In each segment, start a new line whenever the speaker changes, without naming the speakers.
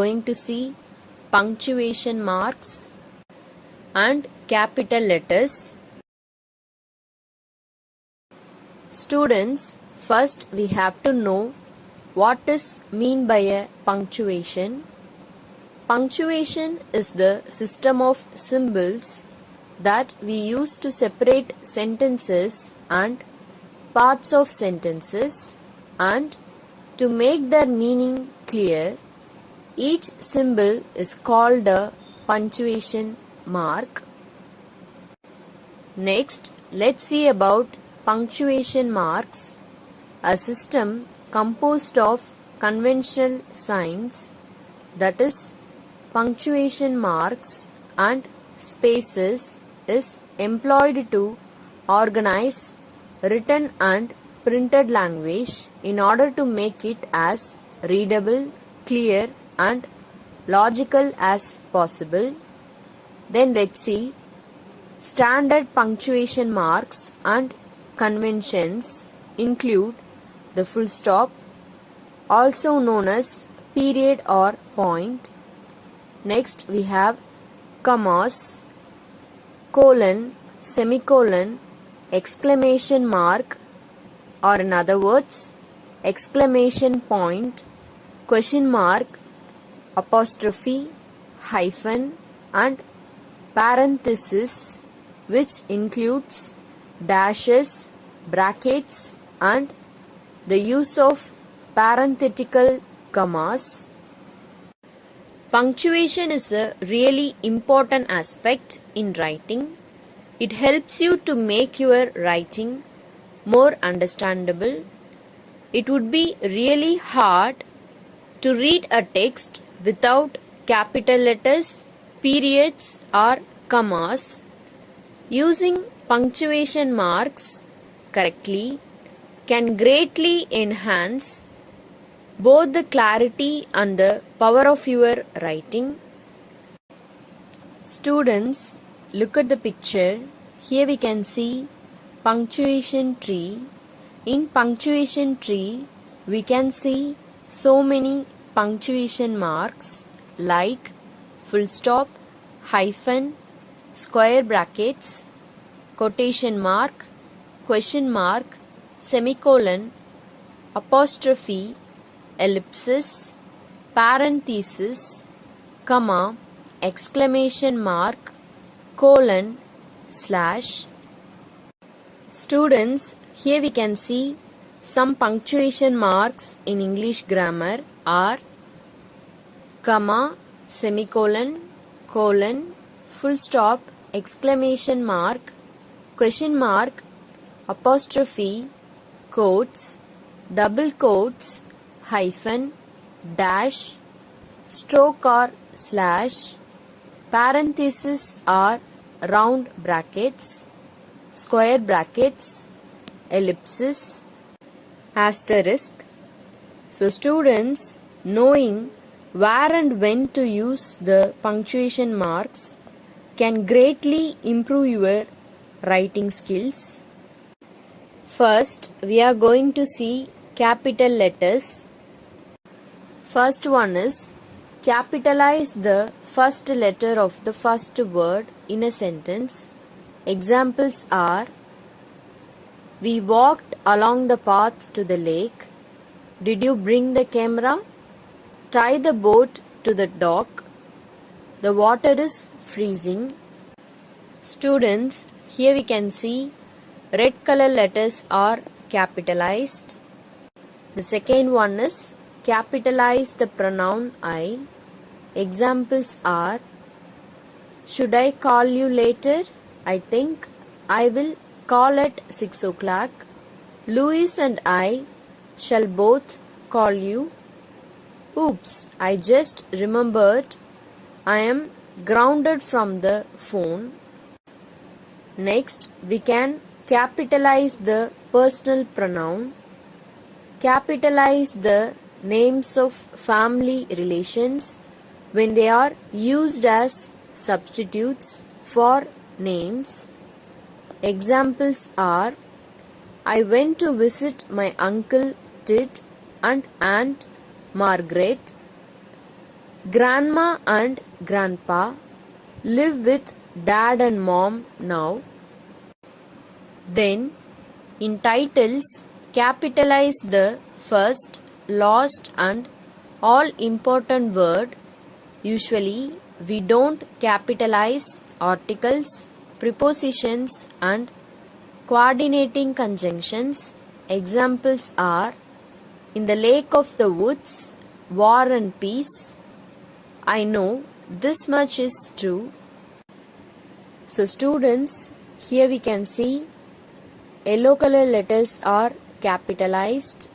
going to see punctuation marks and capital letters. Students, first we have to know what is mean by a punctuation. Punctuation is the system of symbols that we use to separate sentences and parts of sentences and to make their meaning clear. Each symbol is called a punctuation mark. Next, let's see about punctuation marks, a system composed of conventional signs, that is, punctuation marks and spaces, is employed to organize written and printed language in order to make it as readable, clear and logical as possible. Then let's see standard punctuation marks and conventions include the full stop, also known as period or point. Next we have commas, colon, semicolon, exclamation mark, or in other words exclamation point, question mark, apostrophe, hyphen and parenthesis, which includes dashes, brackets and the use of parenthetical commas. Punctuation is a really important aspect in writing. It helps you to make your writing more understandable. It would be really hard to read a text without capital letters, periods or commas. Using punctuation marks correctly can greatly enhance both the clarity and the power of your writing. Students, look at the picture. Here we can see punctuation tree. In punctuation tree, we can see so many punctuation marks like full stop, hyphen, square brackets, quotation mark, question mark, semicolon, apostrophe, ellipsis, parenthesis, comma, exclamation mark, colon, slash. Students, here we can see some punctuation marks in English grammar are comma, semicolon, colon, full stop, exclamation mark, question mark, apostrophe, quotes, double quotes, hyphen, dash, stroke or slash, parenthesis or round brackets, square brackets, ellipsis, asterisk. So students, knowing where and when to use the punctuation marks can greatly improve your writing skills. First, we are going to see capital letters. First one is capitalize the first letter of the first word in a sentence. Examples are: we walked along the path to the lake. Did you bring the camera? Tie the boat to the dock. The water is freezing. Students, here we can see red color letters are capitalized. The second one is capitalize the pronoun I. Examples are: should I call you later? I think I will call at 6 o'clock. Louis and I shall both call you. Oops, I just remembered I am grounded from the phone. Next, we can capitalize the personal pronoun. Capitalize the names of family relations when they are used as substitutes for names. Examples are: I went to visit my uncle Ted and Aunt Margaret. Grandma and grandpa live with dad and mom now. Then, in titles, capitalize the first, last and all important word. Usually, we don't capitalize articles, prepositions and coordinating conjunctions. Examples are in the lake of the woods, war and peace. I know this much is true. So students, here we can see yellow color letters are capitalized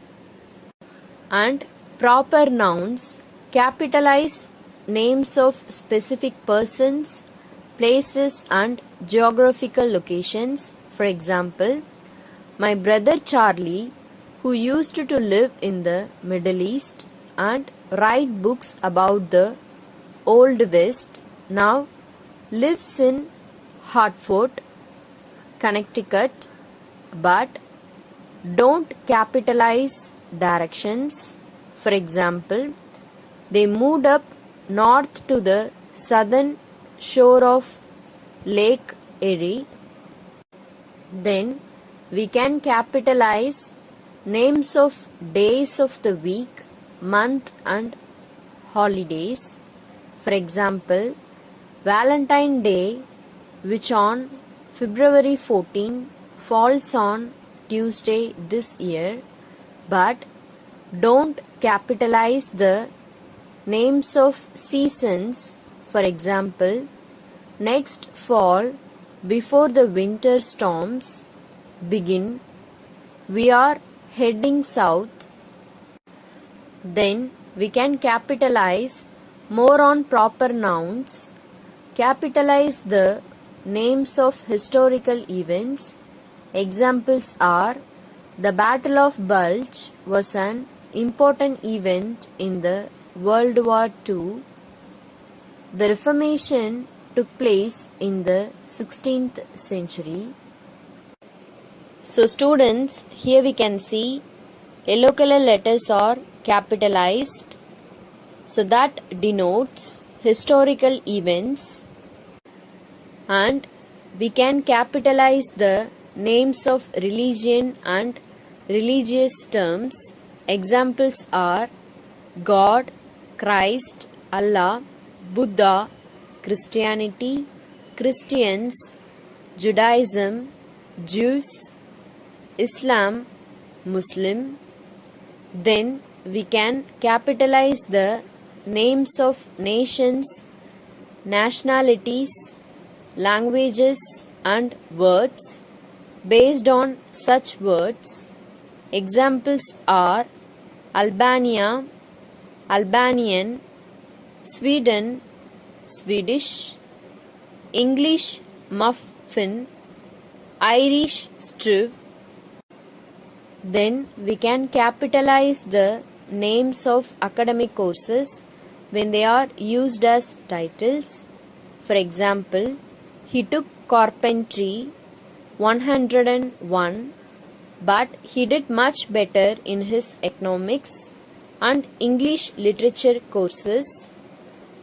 and proper nouns capitalize names of specific persons, places and geographical locations. For example, my brother Charlie, who used to live in the Middle East and write books about the Old West, now lives in Hartford, Connecticut, but don't capitalize directions. For example, they moved up north to the southern shore of Lake Erie. Then we can capitalize names of days of the week, month and holidays. For example, Valentine Day, which on February 14 falls on Tuesday this year, but don't capitalize the names of seasons. For example, next fall, before the winter storms begin, we are heading south. Then we can capitalize more on proper nouns, capitalize the names of historical events. Examples are the Battle of Bulge was an important event in the World War II. The Reformation took place in the 16th century. So students, here we can see yellow color letters are capitalized. So that denotes historical events, and we can capitalize the names of religion and religious terms. Examples are God, Christ, Allah, Buddha, Christianity, Christians, Judaism, Jews, Islam, Muslim. Then we can capitalize the names of nations, nationalities, languages and words based on such words. Examples are Albania, Albanian, Sweden, Swedish, English muffin, Irish stew. Then we can capitalize the names of academic courses when they are used as titles. For example, he took carpentry 101, but he did much better in his economics and English literature courses.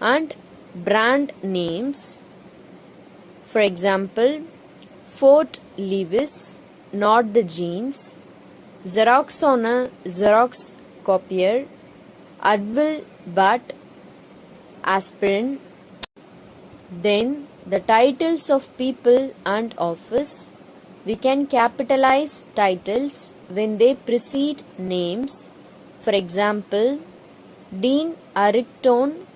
And brand names, for example, Fort Lewis, not the jeans, Xerox on a Xerox copier, Advil but aspirin. Then the titles of people and office. We can capitalize titles when they precede names. For example, Dean Arrington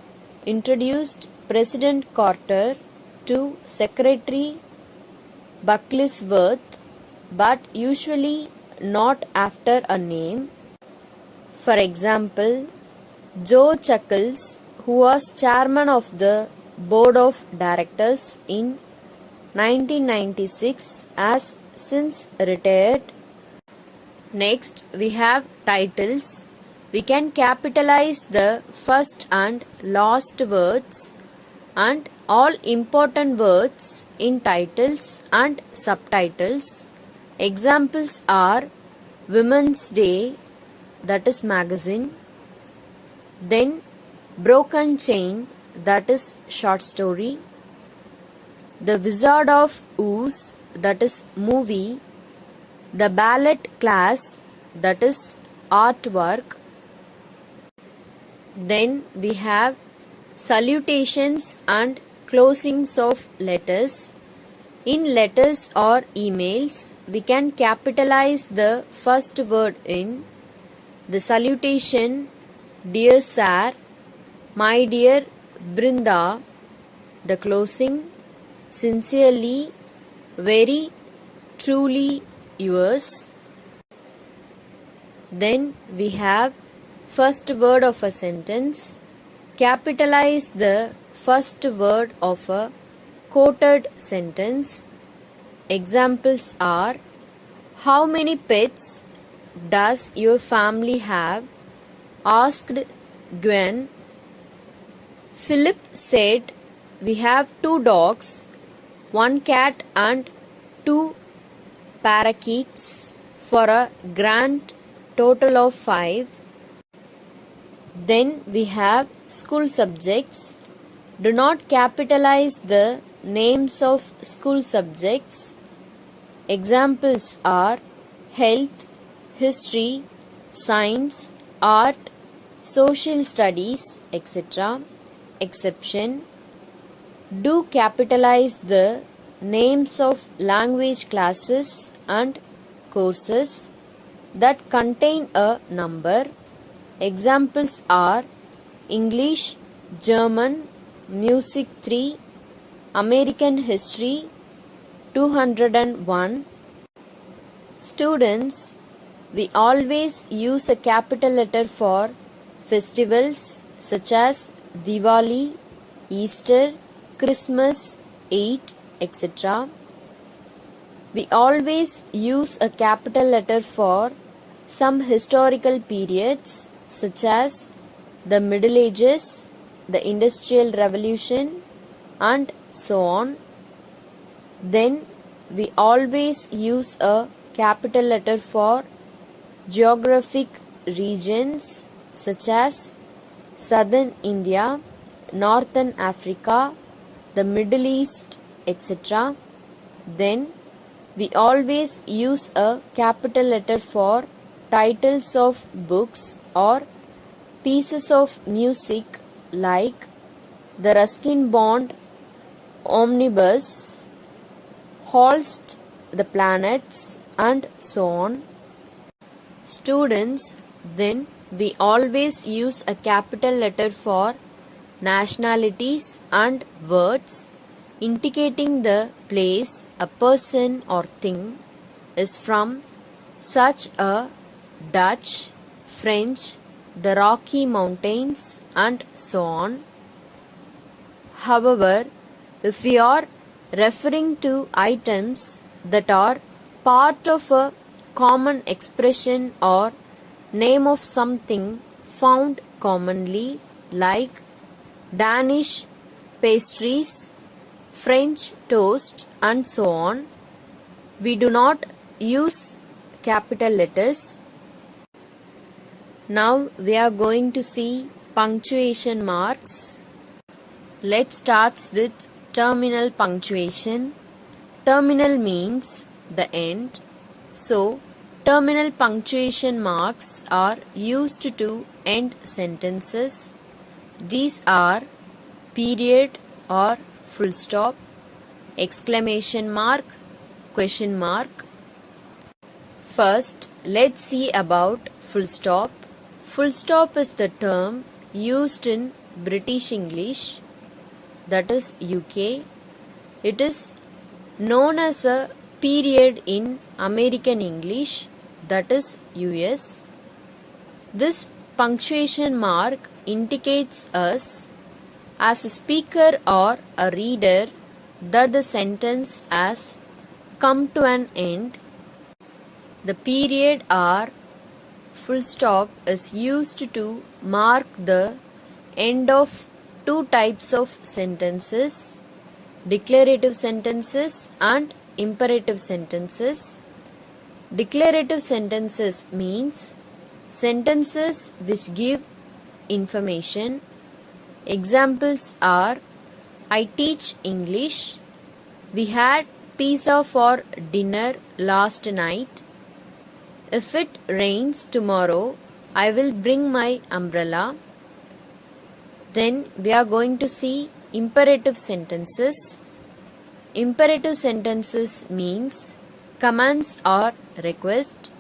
introduced President Carter to Secretary Bucklersworth, but usually not after a name. For example, Joe Chuckles, who was chairman of the board of directors in 1996, has since retired. Next, we have titles. We can capitalize the first and last words and all important words in titles and subtitles. Examples are Women's Day, that is magazine. Then Broken Chain, that is short story. The Wizard of Oz, that is movie. The Ballet Class, that is artwork. Then we have salutations and closings of letters. In letters or emails, we can capitalize the first word in the salutation, dear sir, my dear Brinda. The closing, sincerely, very truly yours. Then we have first word of a sentence. Capitalize the first word of a quoted sentence. Examples are: how many pets does your family have? Asked Gwen. Philip said, we have 2 dogs, 1 cat and 2 parakeets for a grand total of 5. Then we have school subjects. Do not capitalize the names of school subjects. Examples are health, history, science, art, social studies, etc. Exception: do capitalize the names of language classes and courses that contain a number. Examples are English, German, Music 3, American History 201. Students, we always use a capital letter for festivals such as Diwali, Easter, Christmas, Eid, etc. We always use a capital letter for some historical periods such as the Middle Ages, the Industrial Revolution, and so on. Then we always use a capital letter for geographic regions such as Southern India, Northern Africa, the Middle East, etc. Then we always use a capital letter for titles of books or pieces of music like the Ruskin Bond Omnibus, Holst the Planets, and so on. Students, then we always use a capital letter for nationalities and words indicating the place a person or thing is from, such as Dutch, French, the Rocky Mountains, and so on. However, if we are referring to items that are part of a common expression or name of something found commonly, like Danish pastries, French toast, and so on, we do not use capital letters. Now we are going to see punctuation marks. Let's start with terminal punctuation. Terminal means the end. So, terminal punctuation marks are used to end sentences. These are period or full stop, exclamation mark, question mark. First, let's see about full stop. Full stop is the term used in British English, that is UK. It is known as a period in American English, that is US. This punctuation mark indicates us as a speaker or a reader that the sentence has come to an end. The period or full stop is used to mark the end of 2 types of sentences: declarative sentences and imperative sentences. Declarative sentences means sentences which give information. Examples are I teach English. We had pizza for dinner last night. If it rains tomorrow, I will bring my umbrella. Then we are going to see imperative sentences. Imperative sentences means commands or request.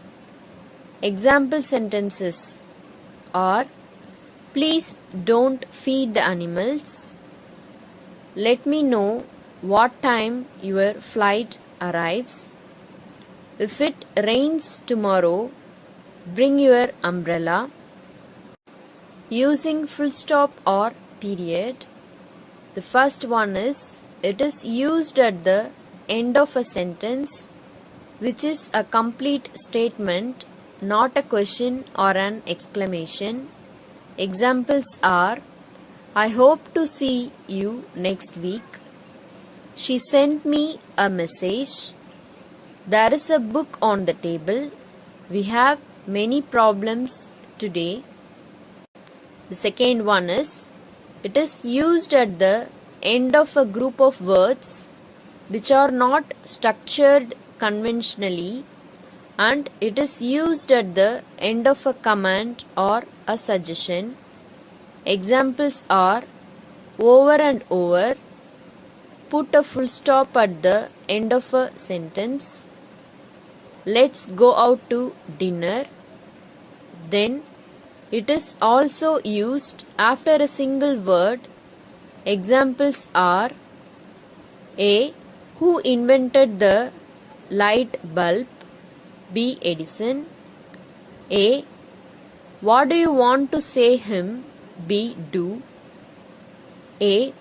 Example sentences are please don't feed the animals. Let me know what time your flight arrives. If it rains tomorrow, bring your umbrella. Using full stop or period. The first one is it is used at the end of a sentence which is a complete statement, not a question or an exclamation. Examples are I hope to see you next week. She sent me a message. There is a book on the table. We have many problems today. The second one is it is used at the end of a group of words which are not structured conventionally, and it is used at the end of a command or a suggestion. Examples are over and over, put a full stop at the end of a sentence, let's go out to dinner. Then it is also used after a single word. Examples are A. Who invented the light bulb? B. Edison. A. What do you want to say him? B. Do. A.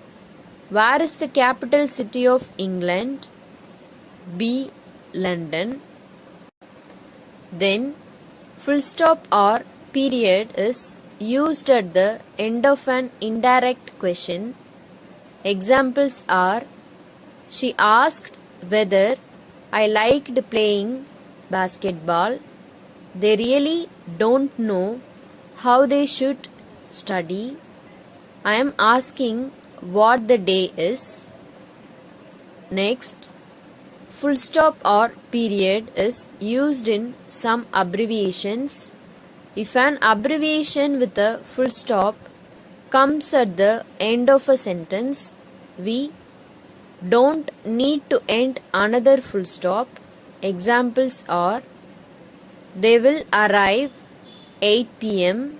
Where is the capital city of England? B. London. Then full stop or period is used at the end of an indirect question. Examples are she asked whether I liked playing basketball. They really don't know how they should study. I am asking what the day is. Next, full stop or period is used in some abbreviations. If an abbreviation with a full stop comes at the end of a sentence, we don't need to end another full stop. Examples are they will arrive 8 p.m.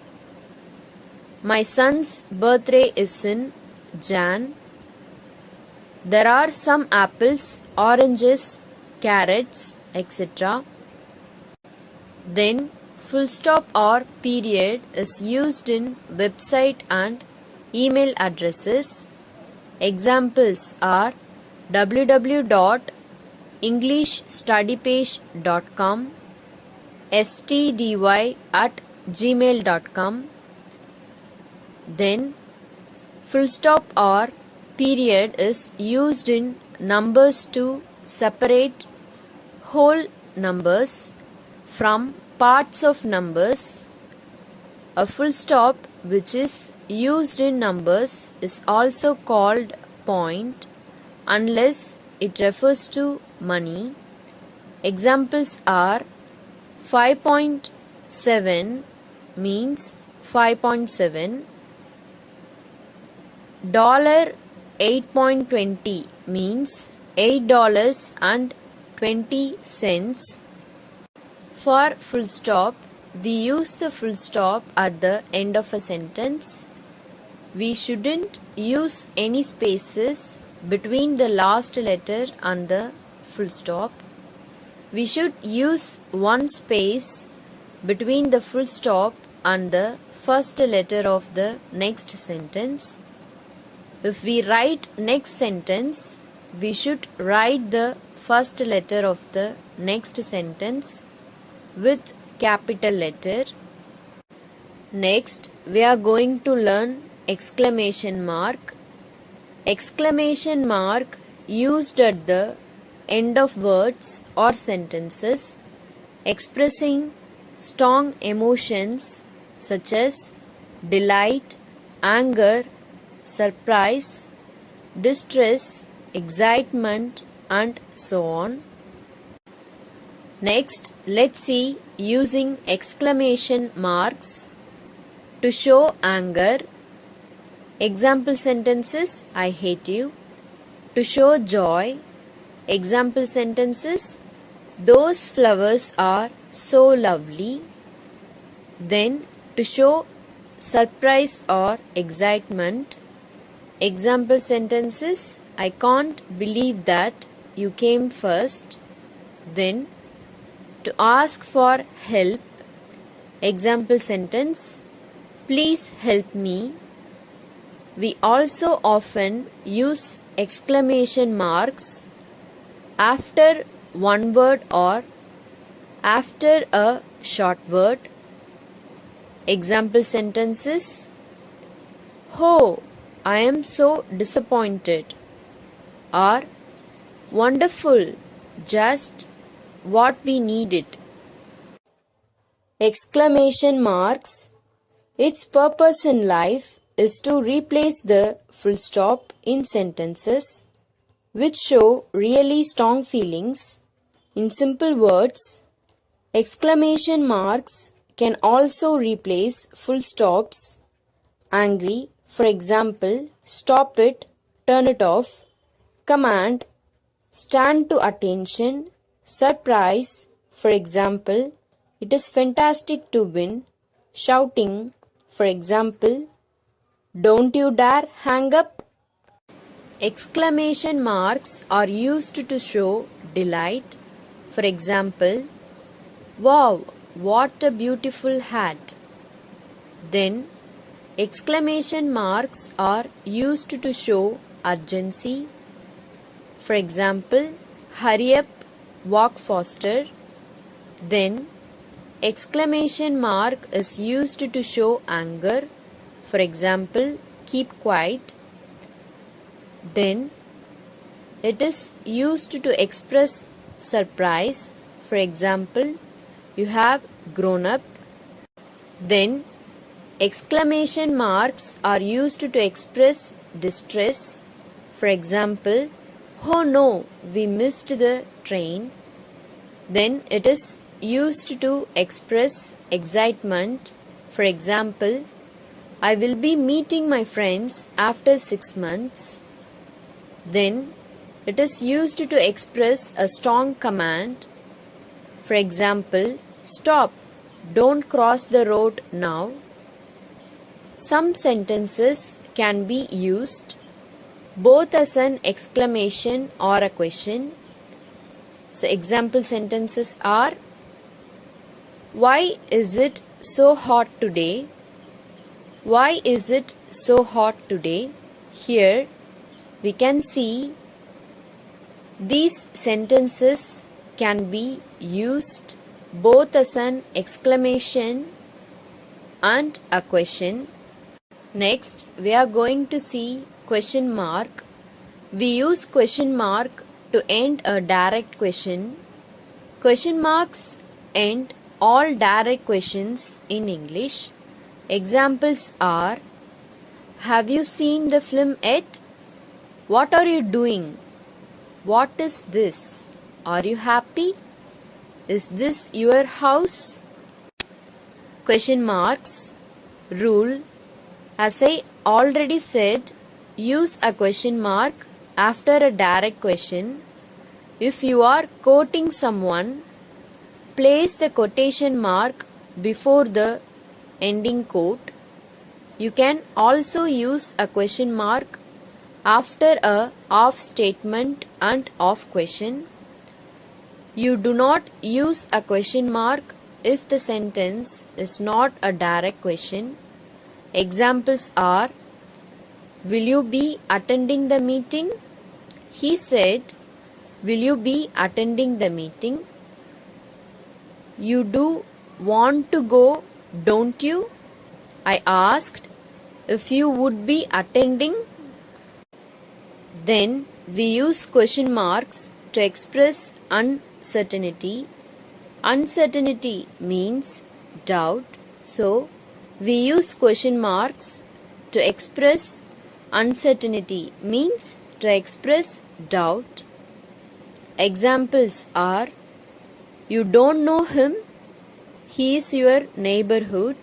My son's birthday is in Jan. There are some apples, oranges, carrots, etc. Then full stop or period is used in website and email addresses. Examples are www.englishstudypage.com, stdy@gmail.com. Then full stop or period is used in numbers to separate whole numbers from parts of numbers. A full stop which is used in numbers is also called point unless it refers to money. Examples are 5.7 means 5.7, $8.20 means $8.20. For full stop, we use the full stop at the end of a sentence. We shouldn't use any spaces between the last letter and the full stop. We should use one space between the full stop and the first letter of the next sentence. If we write next sentence, we should write the first letter of the next sentence with capital letter. Next, we are going to learn exclamation mark. Exclamation mark used at the end of words or sentences expressing strong emotions such as delight, anger, surprise, distress, excitement, and so on. Next, let's see using exclamation marks to show anger. Example sentences: I hate you. To show joy. Example sentences: those flowers are so lovely. Then, to show surprise or excitement. Example sentences: I can't believe that you came first. Then, to ask for help. Example sentence: please help me. We also often use exclamation marks after one word or after a short word. Example sentences: oh, I am so disappointed. Or wonderful, just what we needed. Exclamation marks. Its purpose in life is to replace the full stop in sentences which show really strong feelings. In simple words, exclamation marks can also replace full stops. Angry, for example, stop it, turn it off. Command, stand to attention. Surprise, for example, it is fantastic to win. Shouting, for example, don't you dare hang up. Exclamation marks are used to show delight. For example, wow, what a beautiful hat. Then, exclamation marks are used to show urgency. For example, hurry up, walk faster. Then, exclamation mark is used to show anger. For example, keep quiet. Then, it is used to express surprise. For example, you have grown up. Then, exclamation marks are used to express distress. For example, oh no, we missed the train. Then it is used to express excitement. For example, I will be meeting my friends after 6 months. Then it is used to express a strong command. For example, stop, don't cross the road now. Some sentences can be used both as an exclamation or a question. So example sentences are: why is it so hot today? Why is it so hot today? Here we can see these sentences can be used both as an exclamation and a question. Next, we are going to see question mark. We use question mark to end a direct question. Question marks end all direct questions in English. Examples are: have you seen the film yet? What are you doing? What is this? Are you happy? Is this your house? Question marks. Rule: as I already said, use a question mark after a direct question. If you are quoting someone, place the quotation mark before the ending quote. You can also use a question mark after a of statement and of question. You do not use a question mark if the sentence is not a direct question. Examples are: will you be attending the meeting? He said, will you be attending the meeting? You do want to go, don't you? I asked if you would be attending. Then we use question marks to express uncertainty. Uncertainty means doubt. So we use question marks to express Uncertainty means to express doubt. Examples are: you don't know him, he is your neighborhood.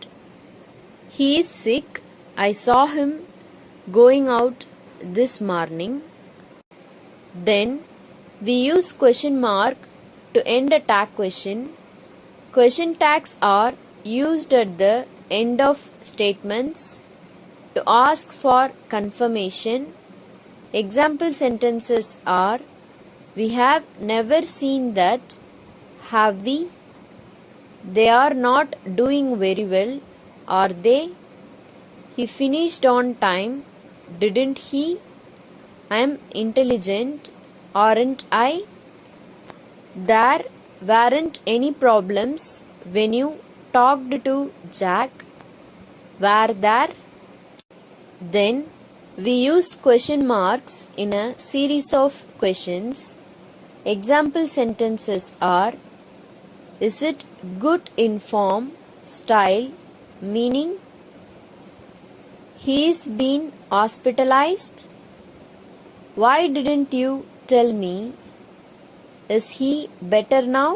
He is sick, I saw him going out this morning. Then we use question mark to end a tag question. Question tags are used at the end of statements to ask for confirmation. Example sentences are: we have never seen that, have we? They are not doing very well, are they? He finished on time, didn't he? I am intelligent, aren't I? There weren't any problems when you talked to Jack, were there? Then we use question marks in a series of questions. Example sentences are: is it good in form, style, meaning? He's been hospitalized. Why didn't you tell me? Is he better now?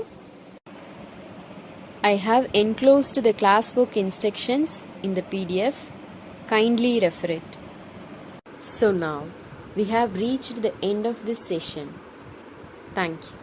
I have enclosed the classwork instructions in the PDF. Kindly refer it. So now we have reached the end of this session. Thank you.